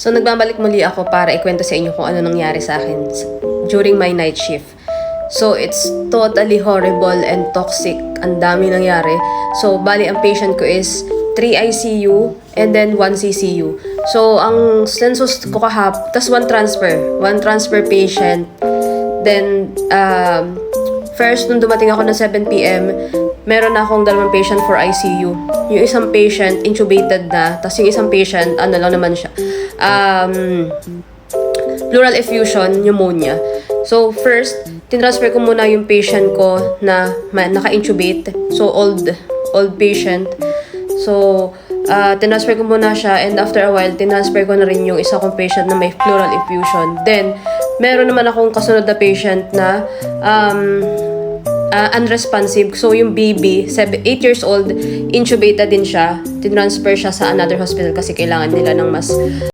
So, nagbabalik muli ako para ikwento sa inyo kung ano nangyari sa akin during my night shift. So, it's totally horrible and toxic. Ang dami nangyari. So, bali, ang patient ko is 3 ICU and then 1 CCU. So, ang census ko tas 1 transfer patient. Then, first, nung dumating ako ng 7 p.m., meron na akong 2 patient for ICU. Yung isang patient, intubated na. Tapos yung isang patient, ano lang naman siya, pleural effusion, pneumonia. So, first, tinransfer ko muna yung patient ko na naka-intubate. So, old patient. So, tinransfer ko muna siya, and after a while, tinransfer ko na rin yung isa kong patient na may pleural effusion. Then, meron naman akong kasunod na patient na unresponsive. So, yung baby, 8 years old, intubated din siya. Tinransfer siya sa another hospital kasi kailangan nila ng mas